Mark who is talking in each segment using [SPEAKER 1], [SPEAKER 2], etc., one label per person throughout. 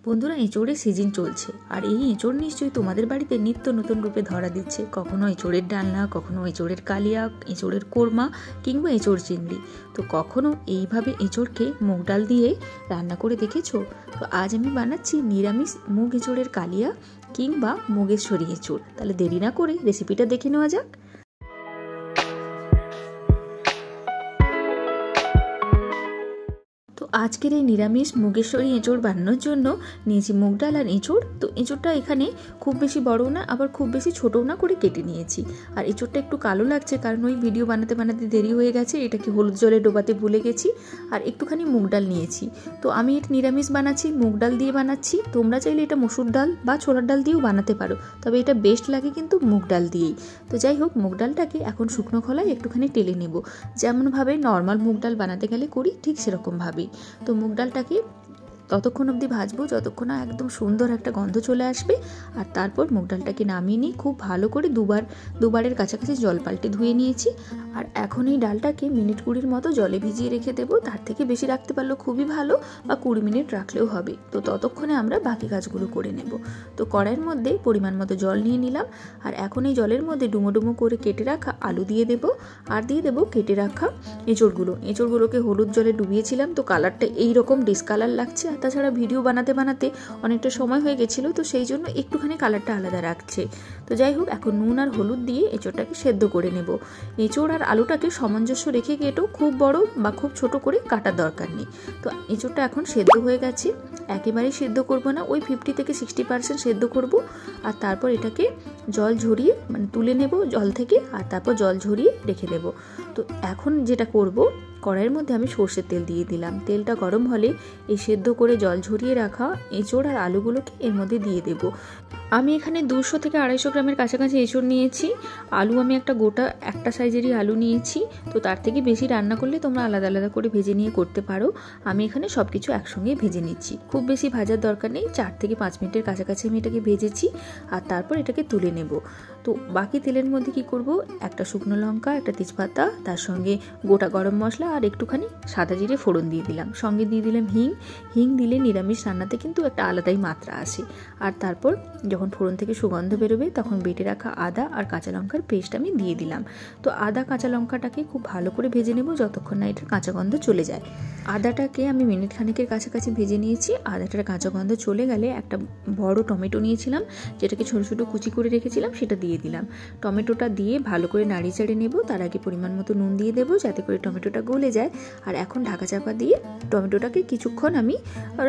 [SPEAKER 1] বন্ধুরা, এঁচোড়ের সিজন চলছে আর এই এঁচোড় নিশ্চয়ই তোমাদের বাড়িতে নিত্য নতুন রূপে ধরা দিচ্ছে। কখনো এঁচোড়ের ডালনা, কখনো এঁচোড়ের কালিয়া, এঁচোড়ের কোরমা কিংবা এঁচোড় চিংড়ি। তো কখনো এইভাবে এঁচোড়কে মুগ ডাল দিয়ে রান্না করে দেখেছো? তো আজ আমি বানাচ্ছি নিরামিষ মুগ এঁচোড়ের কালিয়া কিংবা মুগের সরি এঁচোড়। তাহলে দেরি না করে রেসিপিটা দেখে নেওয়া যাক। তো আজকের এই নিরামিষ মুগেশ্বরী এঁচোড় বানানোর জন্য নিয়েছি মুগ ডাল আর এঁচোড়। তো এঁচোড়টা এখানে খুব বেশি বড়ও না আবার খুব বেশি ছোটও না করে কেটে নিয়েছি। আর এঁচোড়টা একটু কালো লাগছে কারণ ওই ভিডিও বানাতে বানাতে দেরি হয়ে গেছে, এটাকে হলুদ জলে ডোবাতে ভুলে গেছি। আর একটুখানি মুগ ডাল নিয়েছি। তো আমি এটা নিরামিষ বানাচ্ছি, মুগ ডাল দিয়ে বানাচ্ছি। তোমরা চাইলে এটা মসুর ডাল বা ছোলার ডাল দিয়েও বানাতে পারো, তবে এটা বেস্ট লাগে কিন্তু মুগ ডাল দিয়েই। তো যাই হোক, মুগ ডালটাকে এখন শুকনো খোলায় একটুখানি টেলে নেব, যেমনভাবে নর্মাল মুগ ডাল বানাতে গেলে করি ঠিক সেরকমভাবেই। তো মুগ ডালটাকে ততক্ষণ অবধি ভাজবো যতক্ষণ না একদম সুন্দর একটা গন্ধ চলে আসবে। আর তারপর মুগ ডালটাকে নামিয়ে নিয়ে খুব ভালো করে দুবারের কাছাকাছি জল পাল্টে ধুয়ে নিয়েছি। আর এখন এই ডালটাকে মিনিট 20 মতো জলে ভিজিয়ে রেখে দেবো। তার থেকে বেশি রাখতে পারলেও খুবই ভালো, বা 20 মিনিট রাখলেও হবে। তো ততক্ষণে আমরা বাকি কাজগুলো করে নেব। তো কড়াইয়ের মধ্যে পরিমাণ মতো জল নিয়ে নিলাম। আর এখন এই জলের মধ্যে ডুমো ডুমো করে কেটে রাখা আলু দিয়ে দেবো, আর দিয়ে দেবো কেটে রাখা এঁচোড়গুলোকে হলুদ জলে ডুবিয়েছিলাম। তো কালারটা এইরকম ডিসকালার লাগছে। আর তাছাড়া ভিডিও বানাতে বানাতে অনেকটা সময় হয়ে গেছিলো, তো সেই জন্য একটুখানি কালারটা আলাদা রাখছে। তো যাই হোক, এখন নুন আর হলুদ দিয়ে এঁচোড়টাকে সেদ্ধ করে নেব। এঁচোড় আর আলুটাকে সামঞ্জস্য রেখে কেটো, খুব বড় বা খুব ছোট করে কাটার দরকার নেই। তো এঁচোড়টা এখন সেদ্ধ হয়ে গেছে। একেবারেই সেদ্ধ করব না, ওই 50 থেকে 60% সেদ্ধ করব। আর তারপর এটাকে জল ঝরিয়ে তুলে নেব জল থেকে, আর তারপর জল ঝরিয়ে রেখে দেব। তো এখন যেটা করব, কড়াইয়ের মধ্যে আমি সর্ষের তেল দিয়ে দিলাম। তেলটা গরম হলে এই সেদ্ধ করে জল ঝরিয়ে রাখা এঁচোড় আর আলুগুলোকে এর মধ্যে দিয়ে দেব। আমি এখানে 200 থেকে 250 গ্রামের কাছাকাছি এঁচোড় নিয়েছি। আলু আমি একটা সাইজেরই আলু নিয়েছি। তো তার থেকে বেশি রান্না করলে তোমরা আলাদা আলাদা করে ভেজে নিয়ে করতে পারো। আমি এখানে সব কিছু একসঙ্গে ভেজে নিচ্ছি। খুব বেশি ভাজার দরকার নেই, 4 থেকে 5 মিনিটের কাছাকাছি আমি এটাকে ভেজেছি। আর তারপর এটাকে তুলে নেব। তো বাকি তেলের মধ্যে কি করব, একটা শুকনো লঙ্কা, একটা তেজপাতা, তার সঙ্গে গোটা গরম মশলা আর একটুখানি সাদা জিরে ফোড়ন দিয়ে দিলাম। সঙ্গে দিয়ে দিলাম হিং দিলে নিরামিষ রান্নাতে কিন্তু একটা আলাদাই মাত্রা আসে। আর তারপর যখন ফোড়ন থেকে সুগন্ধ বেরোবে তখন বেটে রাখা আদা আর কাঁচা লঙ্কার পেস্ট আমি দিয়ে দিলাম। তো আদা কাঁচা লঙ্কাটাকে খুব ভালো করে ভেজে নেব যতক্ষণ না এটার কাঁচা গন্ধ চলে যায়। আদাটাকে আমি মিনিট খানেকের কাছাকাছি ভেজে নিয়েছি। আদাটার কাঁচা গন্ধ চলে গেলে একটা বড় টমেটো নিয়েছিলাম, যেটাকে ছোটো ছোটো কুচি করে রেখেছিলাম, সেটা দিয়ে দিলাম। টমেটোটা দিয়ে ভালো করে নাড়িয়ে চাড়িয়ে নেব। তার আগে পরিমাণ মতো নুন দিয়ে দেবো যাতে করে টমেটোটা গলে যায়। আর এখন ঢাকা চাপা দিয়ে টমেটোটাকে কিছুক্ষণ আমি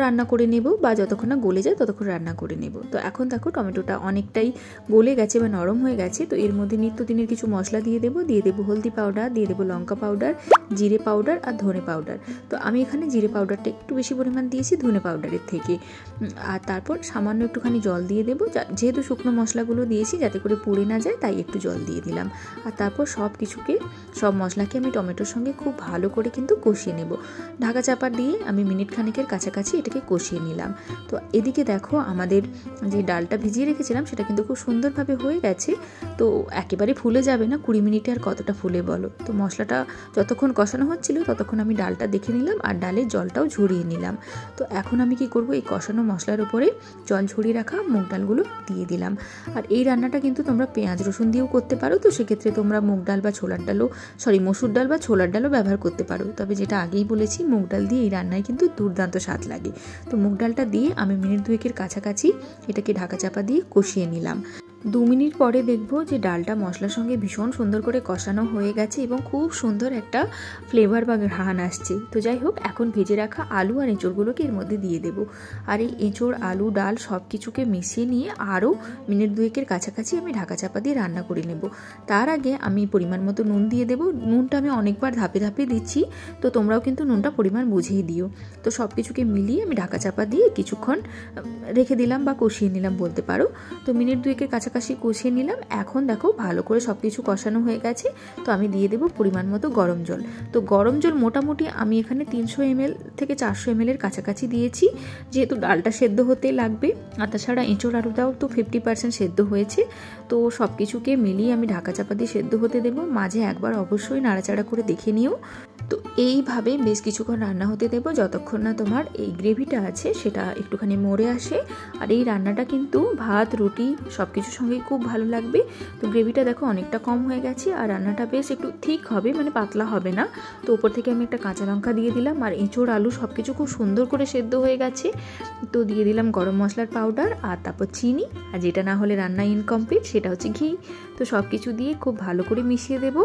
[SPEAKER 1] রান্না করে নেব, বা যতক্ষণ না গলে যায় ততক্ষণ রান্না করে নেব। তো এখন দেখো টমেটোটা অনেকটাই গলে গেছে বা নরম হয়ে গেছে। তো এর মধ্যে নিত্যদিনের কিছু মশলা দিয়ে দেবো হলদি পাউডার, দিয়ে দেবো লঙ্কা পাউডার, জিরে পাউডার আর ধনে পাউডার। তো আমি এখানে জিরে পাউডারটা একটু বেশি পরিমাণ দিয়েছি ধনে পাউডারের থেকে। আর তারপর সামান্য একটুখানি জল দিয়ে দেবো, যেহেতু শুকনো মশলাগুলো দিয়েছি যাতে করে পুড়ে না যায়, তাই একটু জল দিয়ে দিলাম। আর তারপর সব মশলাকে আমি টমেটোর সঙ্গে খুব ভালো করে কিন্তু কষিয়ে নেব। ঢাকা চাপা দিয়ে আমি মিনিট খানেকের কাছাকাছি এটাকে কষিয়ে নিলাম। তো এদিকে দেখো, আমাদের যে ডালটা ভিজিয়ে রেখেছিলাম সেটা কিন্তু খুব সুন্দরভাবে হয়ে গেছে। তো একেবারে ফুলে যাবে না, 20 মিনিটে আর কতটা ফুলে বলো। তো মশলাটা যতক্ষণ কষানো হচ্ছিল ততক্ষণ আমি ডালটা দেখে নিলাম আর ডালের জলটাও ঝরিয়ে নিলাম। তো এখন আমি কি করব, এই কষানো মশলার উপরে জল ঝরিয়ে রাখা মুগ ডালগুলো দিয়ে দিলাম। আর এই রান্নাটা কিন্তু তোমরা পেঁয়াজ রসুন দিয়েও করতে পারো। তো সেক্ষেত্রে তোমরা মসুর ডাল বা ছোলার ডালও ব্যবহার করতে পারো। তবে যেটা আগেই বলেছি, মুগ ডাল দিয়ে এই রান্নায় কিন্তু দুর্দান্ত স্বাদ লাগে। তো মুগ ডালটা দিয়ে আমি মিনিট 2 কাছাকাছি এটাকে ঢাকা চাপা দিয়ে কষিয়ে নিলাম। 2 মিনিট পরে দেখবো যে ডালটা মশলার সঙ্গে ভীষণ সুন্দর করে কষানো হয়ে গেছে এবং খুব সুন্দর একটা ফ্লেভার বা ঘ্রাণ আসছে। তো যাই হোক, এখন ভেজে রাখা আলু আর এঁচোড়গুলোকে এর মধ্যে দিয়ে দেবো। আর এই এঁচোড়, আলু, ডাল সব কিছুকে মিশিয়ে নিয়ে আরও মিনিট 2 কাছাকাছি আমি ঢাকা চাপা দিয়ে রান্না করে নেব। তার আগে আমি পরিমাণ মতো নুন দিয়ে দেবো। নুনটা আমি অনেকবার ধাপে ধাপে দিচ্ছি, তো তোমরাও কিন্তু নুনটা পরিমাণ বুঝিয়ে দিও। তো সব কিছুকে মিলিয়ে আমি ঢাকা চাপা দিয়ে কিছুক্ষণ রেখে দিলাম বা কষিয়ে নিলাম বলতে পারো। তো মিনিট 2 কাছাকাছি কাছাকাছি কষিয়ে নিলাম। এখন দেখো ভালো করে সব কিছু কষানো হয়ে গেছে, তো আমি দিয়ে দেবো পরিমাণ মতো গরম জল। তো গরম জল মোটামুটি আমি এখানে 300 ml থেকে 400 ml এর কাছাকাছি দিয়েছি, যেহেতু ডালটা সেদ্ধ হতে লাগবে। আর তাছাড়া এঁচোড় আলুটাও তো 50% সেদ্ধ হয়েছে। তো সব কিছুকে মিলিয়ে আমি ঢাকা চাপা দিয়ে সেদ্ধ হতে দেবো। মাঝে একবার অবশ্যই নাড়াচাড়া করে দেখে নিও। তো এইভাবে বেশ কিছুক্ষণ রান্না হতে দেবো, যতক্ষণ না তোমার এই গ্রেভিটা আছে সেটা একটুখানি মরে আসে। আর এই রান্নাটা কিন্তু ভাত, রুটি সব কিছুর সঙ্গেই খুব ভালো লাগবে। তো গ্রেভিটা দেখো অনেকটা কম হয়ে গেছে, আর রান্নাটা বেশ একটু ঠিক হবে, মানে পাতলা হবে না। তো উপর থেকে আমি একটা কাঁচা লঙ্কা দিয়ে দিলাম, আর এঁচোড় আলু সব কিছু খুব সুন্দর করে সেদ্ধ হয়ে গেছে। তো দিয়ে দিলাম গরম মশলার পাউডার, আর তারপর চিনি, আর যেটা না হলে রান্না ইনকমপ্লিট সেটা হচ্ছে ঘি। তো সব কিছু দিয়ে খুব ভালো করে মিশিয়ে দেবো।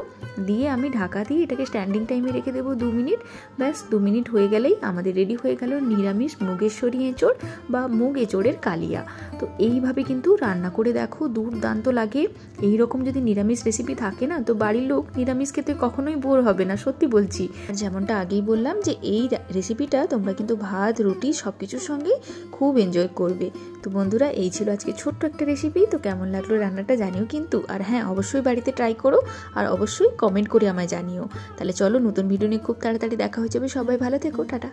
[SPEAKER 1] দিয়ে আমি ঢাকা দিয়ে এটাকে স্ট্যান্ডিং টাইমে রেখে দেবো 2 মিনিট। ব্যাস 2 মিনিট হয়ে গেলেই আমাদের রেডি হয়ে গেল নিরামিষ মুগেশ্বরী এঁচোড় বা মুগ এঁচোড়ের কালিয়া। তো এইভাবে কিন্তু রান্না করে দেখো, দুর্দান্ত লাগে। এই রকম যদি নিরামিষ রেসিপি থাকে না, তো বাড়ির লোক নিরামিষ খেতে কখনোই বোর হবে না, সত্যি বলছি। যেমনটা আগেই বললাম যে এই রেসিপিটা তোমরা কিন্তু ভাত, রুটি সব কিছুর সঙ্গে খুব এনজয় করবে। তো বন্ধুরা, এই ছিল আজকে ছোট্ট একটা রেসিপি। তো কেমন লাগলো রান্নাটা জানিও কিন্তু। আর হ্যাঁ, অবশ্যই বাড়িতে ট্রাই করো, আর অবশ্যই কমেন্ট করে আমায় জানিও। তাহলে চলো, নতুন ভিডিও নিয়ে খুব তাড়াতাড়ি দেখা হয়ে যাবে। সবাই ভালো থেকো, টাটা।